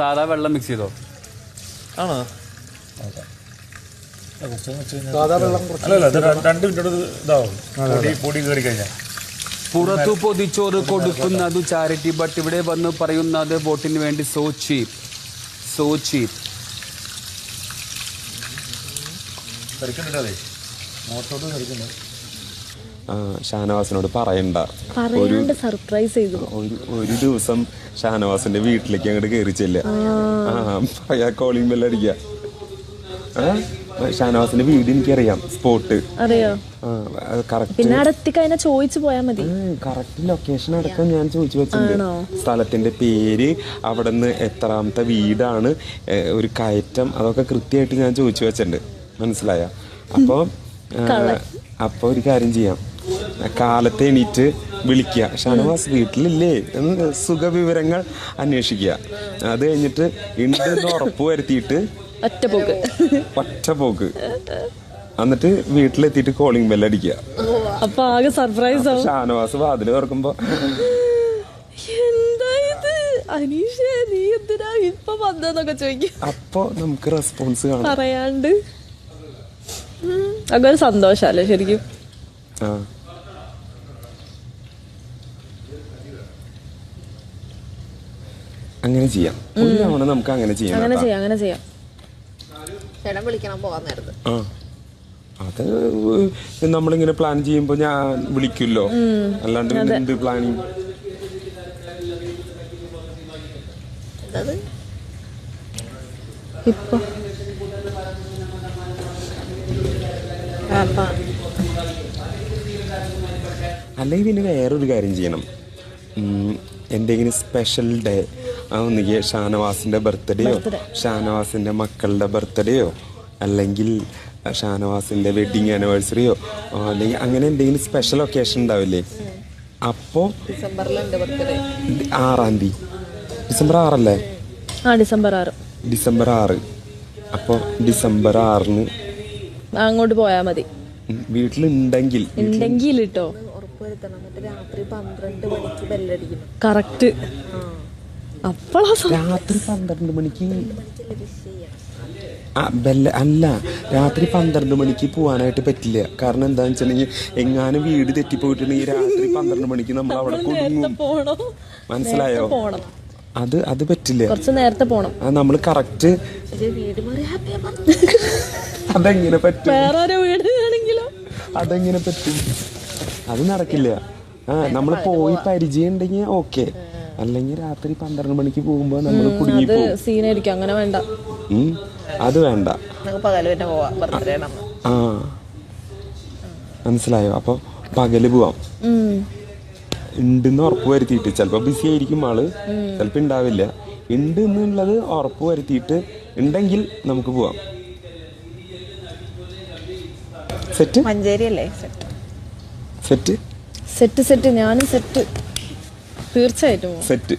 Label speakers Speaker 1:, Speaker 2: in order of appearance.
Speaker 1: സാധാ വെള്ളം മിക്സ് ചെയ്തോ?
Speaker 2: ആണോ?
Speaker 1: പുറത്തു പൊതിച്ചോറ് കൊടുക്കുന്നത് ചാരിറ്റി, ബട്ട് ഇവിടെ വന്ന് പറയുന്നത് വോട്ടിന് വേണ്ടി സോ ചീപ്പ്.
Speaker 3: ഷാനവാസിനോട് പറയണ്ട,
Speaker 4: സർപ്രൈസ് ചെയ്തു.
Speaker 3: ഒരു ദിവസം ഷാനവാസിന്റെ വീട്ടിലേക്ക് അങ്ങോട്ട് കയറി ചെല്ല, കോളിംഗ് ബെൽ അടിക്ക. ഷാനവാസിന്റെ വീട് എനിക്കറിയാം, സ്പോട്ട്
Speaker 4: അറിയോ? പിന്നെ ചോദിച്ചു പോയാ മതി.
Speaker 3: കറക്റ്റ് ലൊക്കേഷൻ അടക്കം ഞാൻ ചോദിച്ചു വെച്ചിട്ടുണ്ട്. സ്ഥലത്തിന്റെ പേര്, അവിടെ നിന്ന് എത്രാമത്തെ വീടാണ്, ഒരു കയറ്റം, അതൊക്കെ കൃത്യമായിട്ട് ഞാൻ ചോദിച്ചു വെച്ചിട്ടുണ്ട്. മനസ്സിലായ? അപ്പൊ ഒരു കാര്യം ചെയ്യാം, കാലത്തെ എണീറ്റ് വിളിക്കുക, ഷാനവാസ് വീട്ടിലില്ലേ എന്ന് സുഖവിവരങ്ങൾ അന്വേഷിക്കുക. അത് കഴിഞ്ഞിട്ട് ഉണ്ടെന്ന് ഉറപ്പ് വരുത്തിയിട്ട് ഒറ്റ പോക്ക്, എന്നിട്ട് വീട്ടിലെത്തിയിട്ട് കോളിംഗ് ബെൽ അടിക്കുക.
Speaker 4: അപ്പൊ ആകെ സർപ്രൈസ് ആവും.
Speaker 3: ഷാനവാസ് വാതില് തുറക്കുമ്പോ അപ്പൊ നമുക്ക് റെസ്പോൺസ് കാണാം.
Speaker 4: പറയാണ്ട് അതൊരു സന്തോഷല്ലേ ശരിക്കും.
Speaker 3: അങ്ങനെ ചെയ്യാം, ഒരു തവണ നമുക്ക് അങ്ങനെ ചെയ്യാം. അത് നമ്മളിങ്ങനെ പ്ലാൻ ചെയ്യുമ്പോ ഞാൻ വിളിക്കുമല്ലോ, അല്ലാണ്ട് എന്ത് പ്ലാനിങ്.
Speaker 4: ഇപ്പൊ
Speaker 3: അല്ലെങ്കിൽ പിന്നെ വേറൊരു കാര്യം ചെയ്യണം, എന്തെങ്കിലും സ്പെഷ്യൽ ഡേ, ഒന്നുകിൽ ഷാനവാസിന്റെ ബർത്ത്ഡേയോ ഷാനവാസിന്റെ മക്കളുടെ ബർത്ത്ഡേയോ അല്ലെങ്കിൽ ഷാനവാസിന്റെ വെഡിങ് ആനിവേഴ്സറിയോ അല്ലെങ്കിൽ അങ്ങനെ എന്തെങ്കിലും സ്പെഷ്യൽ ഒക്കേഷൻ ഉണ്ടാവില്ലേ? അപ്പോ 6 ഡിസംബർ 6 ഡിസംബർ 6. അപ്പോൾ ഡിസംബർ 6
Speaker 4: അങ്ങോട്ട് പോയാ മതി.
Speaker 3: വീട്ടിലുണ്ടെങ്കിൽ
Speaker 4: കേട്ടോ, കറക്റ്റ്
Speaker 3: രാത്രി 12 മണിക്ക് അല്ല, രാത്രി 12 മണിക്ക് പോവാനായിട്ട് പറ്റില്ല. കാരണം എന്താന്ന് വെച്ചിട്ടുണ്ടെങ്കിൽ എങ്ങാനും വീട് തെറ്റിപ്പോയിട്ടുണ്ടെങ്കിൽ രാത്രി 12 മണിക്ക് നമ്മൾ അവിടെ കുടുങ്ങും. മനസ്സിലായോ? അത് പറ്റില്ല,
Speaker 4: കുറച്ച് നേരത്തെ പോണം.
Speaker 3: നമ്മൾ കറക്റ്റ്. അതെങ്ങനെ പറ്റും? അതെങ്ങനെ പറ്റും? അത് നടക്കില്ല. നമ്മൾ പോയി പരിചയം ഉണ്ടെങ്കിൽ ഓക്കെ, അല്ലെങ്കിൽ രാത്രി 12 മണിക്ക് പോകുമ്പോ നമ്മൾ കുടുങ്ങിപ്പോകും.
Speaker 4: സീനായിരിക്കും. അങ്ങനെ വേണ്ട,
Speaker 3: അത് വേണ്ട. മനസ്സിലായോ? അപ്പൊ പകല് പോവാം. ഉണ്ടെന്ന് ഉറപ്പ് വരുത്തിയിട്ട്, ചിലപ്പോ ബിസി ആയിരിക്കും ആള്, ചിലപ്പോ ഉണ്ടാവില്ല. ഉണ്ട് എന്നുള്ളത് ഉറപ്പ് വരുത്തിയിട്ട് ഉണ്ടെങ്കിൽ നമുക്ക് പോവാം. സെറ്റ്
Speaker 4: മഞ്ചേരിയല്ലേ?
Speaker 3: സെറ്റ്
Speaker 4: ഞാനും സെറ്റ്, തീർച്ചയായിട്ടും
Speaker 3: സെറ്റ്.